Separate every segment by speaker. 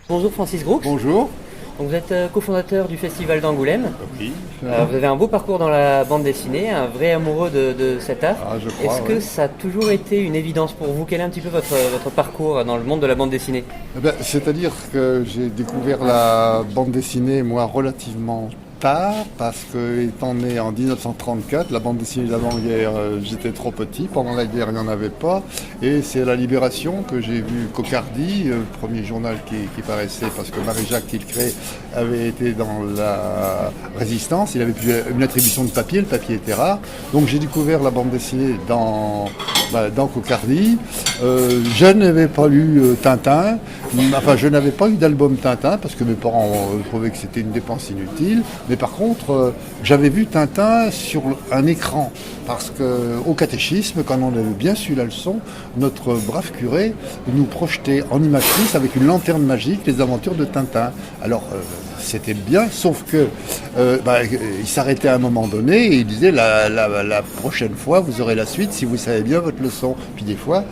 Speaker 1: Bonjour Francis Groux.
Speaker 2: Bonjour.
Speaker 1: Donc vous êtes cofondateur du Festival d'Angoulême.
Speaker 2: Oui.
Speaker 1: Vous avez un beau parcours dans la bande dessinée, un vrai amoureux de cet art.
Speaker 2: Je crois,
Speaker 1: Est-ce que ça a toujours été une évidence pour vous? Quel est un petit peu votre parcours dans le monde de la bande dessinée?
Speaker 2: C'est-à-dire que j'ai découvert la bande dessinée, moi, relativement tard, parce que étant né en 1934, la bande dessinée d'avant-guerre, j'étais trop petit. Pendant la guerre, il n'y en avait pas. Et c'est à la Libération que j'ai vu Cocardi, le premier journal qui paraissait, parce que Marie-Jacques Tilcré avait été dans la Résistance. Il avait pu une attribution de papier, le papier était rare. Donc j'ai découvert la bande dessinée dans Cocardi. Je n'avais pas lu Tintin. Enfin, je n'avais pas eu d'album Tintin parce que mes parents trouvaient que c'était une dépense inutile. Mais par contre, j'avais vu Tintin sur un écran. Parce qu'au catéchisme, quand on avait bien su la leçon, notre brave curé nous projetait en imatrice avec une lanterne magique les aventures de Tintin. Alors, c'était bien, sauf que il s'arrêtait à un moment donné et il disait la prochaine fois, vous aurez la suite si vous savez bien votre leçon. Puis des fois,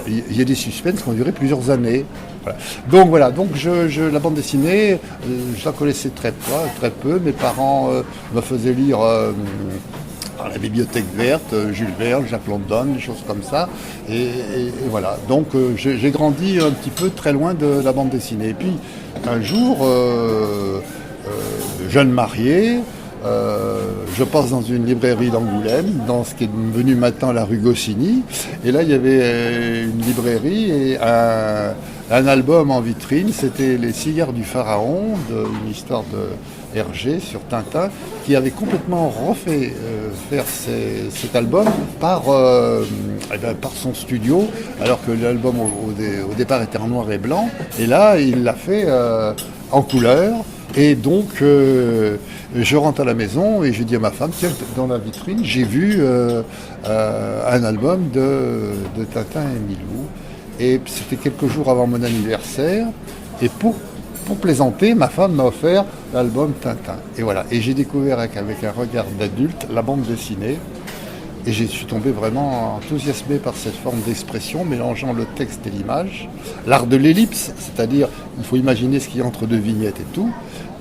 Speaker 2: il y a des suspens qui ont duré plusieurs années. Voilà. Donc la bande dessinée, je la connaissais très peu. Mes parents me faisaient lire la Bibliothèque verte, Jules Verne, Jacques London, des choses comme ça. Et voilà. Donc j'ai grandi un petit peu très loin de la bande dessinée. Et puis un jour, jeune marié, je passe dans une librairie d'Angoulême, dans ce qui est devenu maintenant la rue Goscinny. Et là, il y avait une librairie et un album en vitrine. C'était Les Cigares du Pharaon, une histoire de Hergé sur Tintin, qui avait complètement refait faire cet album par son studio, alors que l'album au départ était en noir et blanc. Et là, il l'a fait en couleur. Et donc, je rentre à la maison et je dis à ma femme, tiens, dans la vitrine, j'ai vu un album de Tintin et Milou. Et c'était quelques jours avant mon anniversaire. Et pour plaisanter, ma femme m'a offert l'album Tintin. Et voilà. Et j'ai découvert avec un regard d'adulte la bande dessinée. Et je suis tombé vraiment enthousiasmé par cette forme d'expression, mélangeant le texte et l'image. L'art de l'ellipse, c'est-à-dire, il faut imaginer ce qu'il y a entre deux vignettes et tout.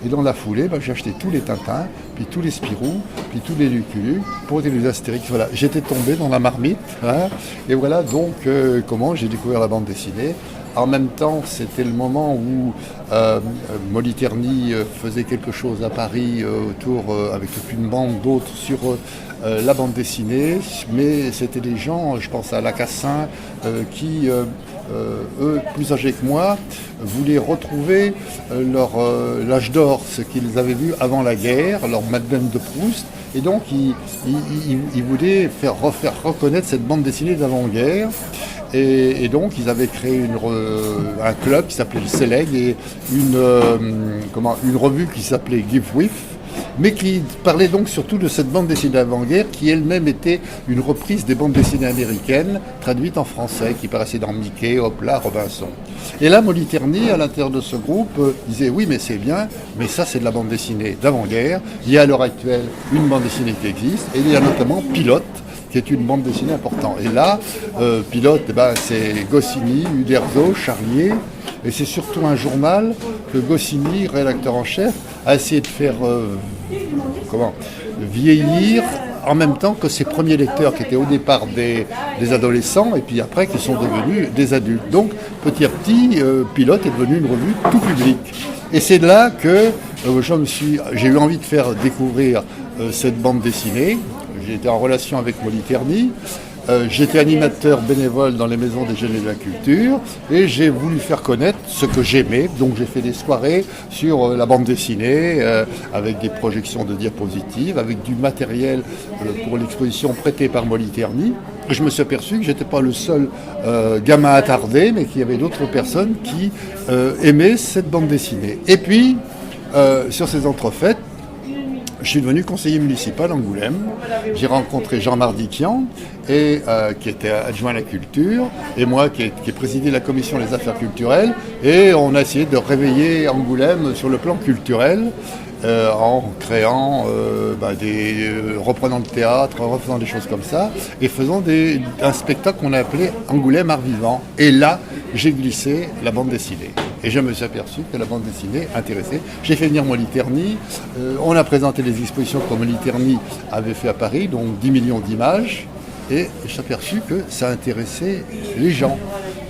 Speaker 2: Et dans la foulée, j'ai acheté tous les Tintins, puis tous les Spirou, puis tous les Lucky Luke, pour les Astérix. Voilà, j'étais tombé dans la marmite. Et voilà donc comment j'ai découvert la bande dessinée. En même temps, c'était le moment où Moliterni faisait quelque chose à Paris avec toute une bande d'autres sur la bande dessinée. Mais c'était des gens, je pense à Lacassin, qui, eux, plus âgés que moi, voulaient retrouver l'âge d'or, ce qu'ils avaient vu avant la guerre, leur Madeleine de Proust. Et donc, ils voulaient refaire reconnaître cette bande dessinée d'avant-guerre. Et donc, ils avaient créé un club qui s'appelait le Select et une revue qui s'appelait Give With, mais qui parlait donc surtout de cette bande dessinée d'avant-guerre qui elle-même était une reprise des bandes dessinées américaines traduites en français, qui paraissaient dans Mickey, Hopla, Robinson. Et là, Moliterni, à l'intérieur de ce groupe, disait oui, mais c'est bien, mais ça c'est de la bande dessinée d'avant-guerre. Il y a à l'heure actuelle une bande dessinée qui existe, et il y a notamment Pilote, qui est une bande dessinée importante. Et là, Pilote, c'est Goscinny, Uderzo, Charlier, et c'est surtout un journal que Goscinny, rédacteur en chef, a essayé de faire vieillir en même temps que ses premiers lecteurs qui étaient au départ des adolescents et puis après qui sont devenus des adultes. Donc petit à petit, Pilote est devenu une revue tout public. Et c'est là que j'ai eu envie de faire découvrir cette bande dessinée. J'ai été en relation avec Moliterni. J'étais animateur bénévole dans les maisons des jeunes et de la culture et j'ai voulu faire connaître ce que j'aimais. Donc j'ai fait des soirées sur la bande dessinée avec des projections de diapositives, avec du matériel pour l'exposition prêté par Moliterni. Je me suis aperçu que je n'étais pas le seul gamin attardé, mais qu'il y avait d'autres personnes qui aimaient cette bande dessinée. Et puis, sur ces entrefaites, je suis devenu conseiller municipal à Angoulême. J'ai rencontré Jean Mardiquian, qui était adjoint à la culture, et moi qui ai présidé la commission des affaires culturelles. Et on a essayé de réveiller Angoulême sur le plan culturel en créant reprenant le théâtre, refaisant des choses comme ça, et faisant un spectacle qu'on a appelé Angoulême Art Vivant. Et là, j'ai glissé la bande dessinée. Et je me suis aperçu que la bande dessinée intéressait. J'ai fait venir Molly Terny. On a présenté les expositions que Molly Terny avait fait à Paris, donc 10 millions d'images. Et je suis aperçu que ça intéressait les gens.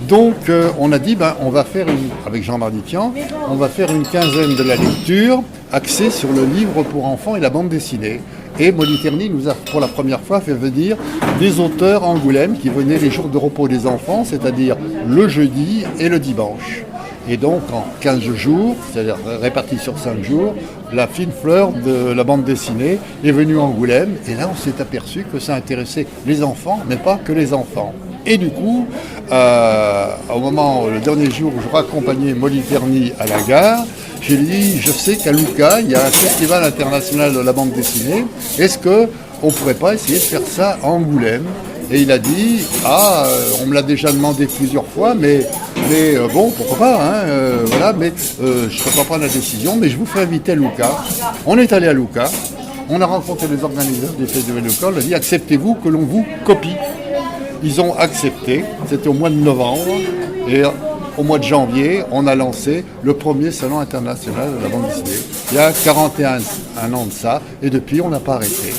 Speaker 2: Donc on a dit, on va faire, avec Jean Mardikian, on va faire une quinzaine de la lecture axée sur le livre pour enfants et la bande dessinée. Et Molly Terny nous a pour la première fois fait venir des auteurs à Angoulême qui venaient les jours de repos des enfants, c'est-à-dire le jeudi et le dimanche. Et donc en 15 jours, c'est-à-dire répartis sur 5 jours, la fine fleur de la bande dessinée est venue à Angoulême. Et là on s'est aperçu que ça intéressait les enfants, mais pas que les enfants. Et du coup, au moment, le dernier jour où je raccompagnais Molly Terny à la gare, j'ai dit, je sais qu'à Lucca, il y a un festival international de la bande dessinée. Est-ce qu'on ne pourrait pas essayer de faire ça à Angoulême? Et il a dit, on me l'a déjà demandé plusieurs fois, mais bon, pourquoi pas, voilà, mais je ne peux pas prendre la décision, mais je vous fais inviter à Lucca. On est allé à Lucca, on a rencontré les organisateurs des festivals de Lucca, on a dit, acceptez-vous que l'on vous copie? Ils ont accepté, c'était au mois de novembre, et au mois de janvier, on a lancé le premier salon international de la bande dessinée. Il y a 41 ans de ça, et depuis, on n'a pas arrêté.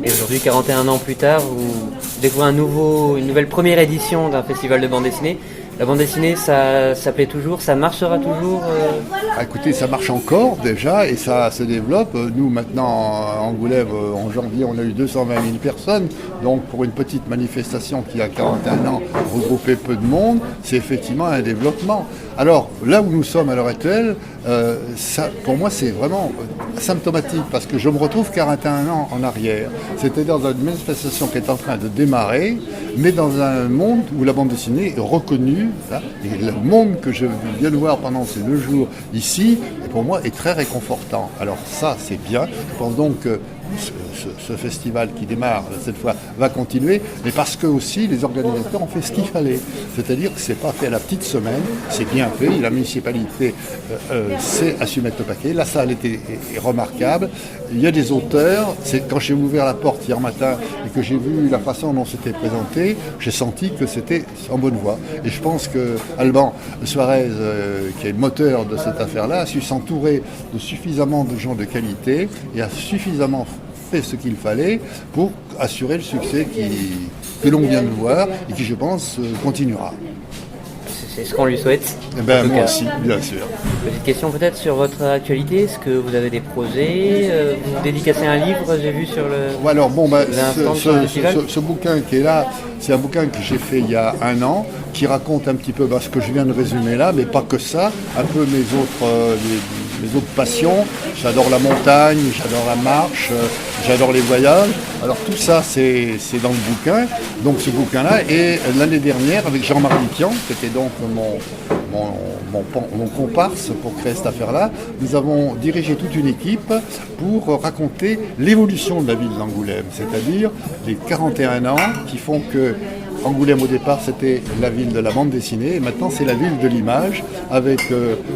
Speaker 1: Et aujourd'hui, 41 ans plus tard, vous découvrez une nouvelle première édition d'un festival de bande dessinée. La bande dessinée, ça plaît toujours, ça marchera toujours
Speaker 2: Écoutez, ça marche encore déjà et ça se développe. Nous, maintenant, à Angoulême, en janvier, on a eu 220 000 personnes. Donc, pour une petite manifestation qui a 41 ans, regroupait peu de monde, c'est effectivement un développement. Alors, là où nous sommes à l'heure actuelle, ça, pour moi, c'est vraiment symptomatique parce que je me retrouve 41 ans en arrière. C'est-à-dire dans une manifestation qui est en train de démarrer, mais dans un monde où la bande dessinée est reconnue. Là, et le monde que je viens de voir pendant ces 2 jours ici, pour moi, est très réconfortant. Alors ça, c'est bien. Je pense donc que ce festival qui démarre cette fois va continuer, mais parce que aussi les organisateurs ont fait ce qu'il fallait. C'est-à-dire que c'est pas fait à la petite semaine, c'est bien fait. La municipalité sait à su mettre le paquet. La salle est remarquable. Il y a des auteurs. C'est quand j'ai ouvert la porte hier matin et que j'ai vu la façon dont c'était présenté, j'ai senti que c'était en bonne voie. Et je pense que Alban Suarez, qui est le moteur de cette affaire-là, a su s'entourer de suffisamment de gens de qualité et a suffisamment fait ce qu'il fallait pour assurer le succès que l'on vient de voir et qui, je pense, continuera.
Speaker 1: C'est ce qu'on lui souhaite.
Speaker 2: Moi aussi, bien sûr.
Speaker 1: Petite question peut-être sur votre actualité. Est-ce que vous avez des projets vous dédicacez un livre, j'ai vu sur le...
Speaker 2: Alors ce bouquin qui est là, c'est un bouquin que j'ai fait il y a 1 an, qui raconte un petit peu ce que je viens de résumer là, mais pas que ça, un peu mes autres passions. J'adore la montagne, j'adore la marche, j'adore les voyages. Alors tout ça, c'est dans le bouquin. Donc ce bouquin-là, et l'année dernière, avec Jean Mardikian, qui était donc mon comparse pour créer cette affaire-là, nous avons dirigé toute une équipe pour raconter l'évolution de la ville d'Angoulême, c'est-à-dire les 41 ans qui font que Angoulême au départ c'était la ville de la bande dessinée et maintenant c'est la ville de l'image avec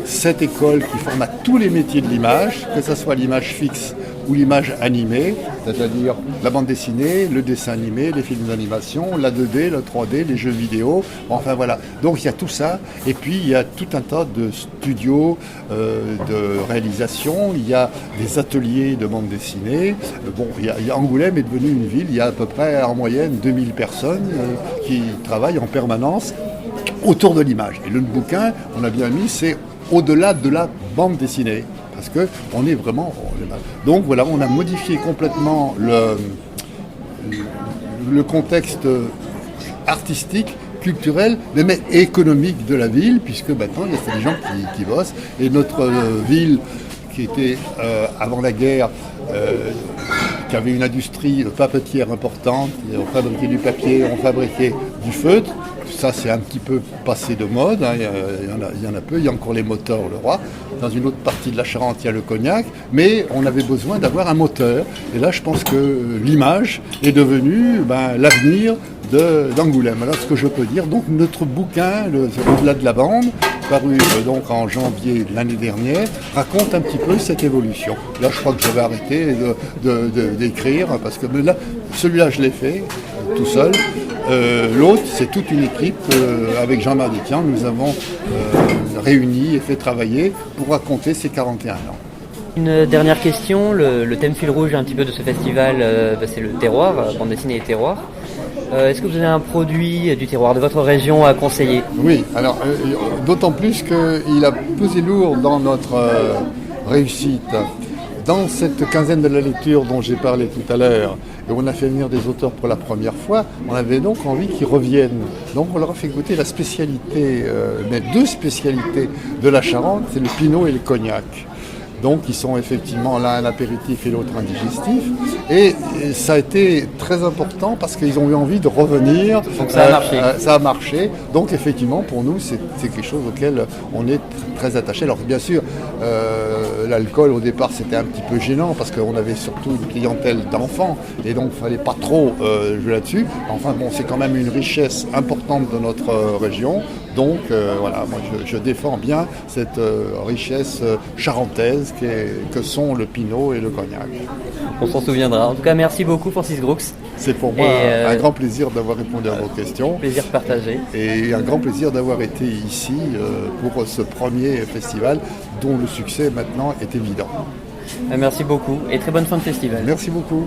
Speaker 2: 7 écoles qui forment à tous les métiers de l'image, que ce soit l'image fixe ou l'image animée, c'est-à-dire la bande dessinée, le dessin animé, les films d'animation, la 2D, le 3D, les jeux vidéo, enfin voilà. Donc il y a tout ça, et puis il y a tout un tas de studios de réalisation, il y a des ateliers de bande dessinée. Angoulême est devenue une ville, il y a à peu près en moyenne 2000 personnes qui travaillent en permanence autour de l'image. Et le bouquin, on a bien mis, c'est au-delà de la bande dessinée. Parce qu'on est vraiment... Donc voilà, on a modifié complètement le contexte artistique, culturel, mais économique de la ville, puisque maintenant il y a des gens qui bossent. Et notre ville, qui était avant la guerre, qui avait une industrie papetière importante, on fabriquait du papier, on fabriquait du feutre. Ça, c'est un petit peu passé de mode, il y en a peu, il y a encore les moteurs, le roi. Dans une autre partie de la Charente, il y a le cognac, mais on avait besoin d'avoir un moteur. Et là, je pense que l'image est devenue l'avenir d'Angoulême. Alors, ce que je peux dire, donc notre bouquin, Au-delà de la bande, paru donc en janvier de l'année dernière, raconte un petit peu cette évolution. Là, je crois que je vais arrêter d'écrire, parce que là, celui-là, je l'ai fait. tout seul. L'autre, c'est toute une équipe avec Jean-Marc Détian. Nous avons réuni et fait travailler pour raconter ces 41 ans.
Speaker 1: Une dernière question, le thème fil rouge un petit peu de ce festival, c'est le terroir, bande dessinée et terroir. Est-ce que vous avez un produit du terroir de votre région à conseiller?
Speaker 2: Oui, alors d'autant plus qu'il a pesé lourd dans notre réussite. Dans cette quinzaine de la lecture dont j'ai parlé tout à l'heure, et où on a fait venir des auteurs pour la première fois, on avait donc envie qu'ils reviennent. Donc on leur a fait goûter la spécialité, mais deux spécialités de la Charente, c'est le pinot et le cognac. Donc ils sont effectivement l'un un apéritif et l'autre un digestif. Et ça a été très important parce qu'ils ont eu envie de revenir.
Speaker 1: Donc ça a marché.
Speaker 2: Ça a marché. Donc effectivement pour nous c'est quelque chose auquel on est très attaché. Alors bien sûr l'alcool au départ c'était un petit peu gênant parce qu'on avait surtout une clientèle d'enfants et donc il ne fallait pas trop jouer là-dessus. Enfin bon, c'est quand même une richesse importante de notre région. Donc voilà, moi je défends bien cette richesse charentaise que sont le pinot et le cognac.
Speaker 1: On s'en souviendra. En tout cas, merci beaucoup Francis Groux.
Speaker 2: C'est pour moi un grand plaisir d'avoir répondu à vos questions.
Speaker 1: Plaisir partagé.
Speaker 2: Et un grand plaisir d'avoir été ici pour ce premier festival dont le succès maintenant est évident.
Speaker 1: Merci beaucoup et très bonne fin de festival.
Speaker 2: Merci beaucoup.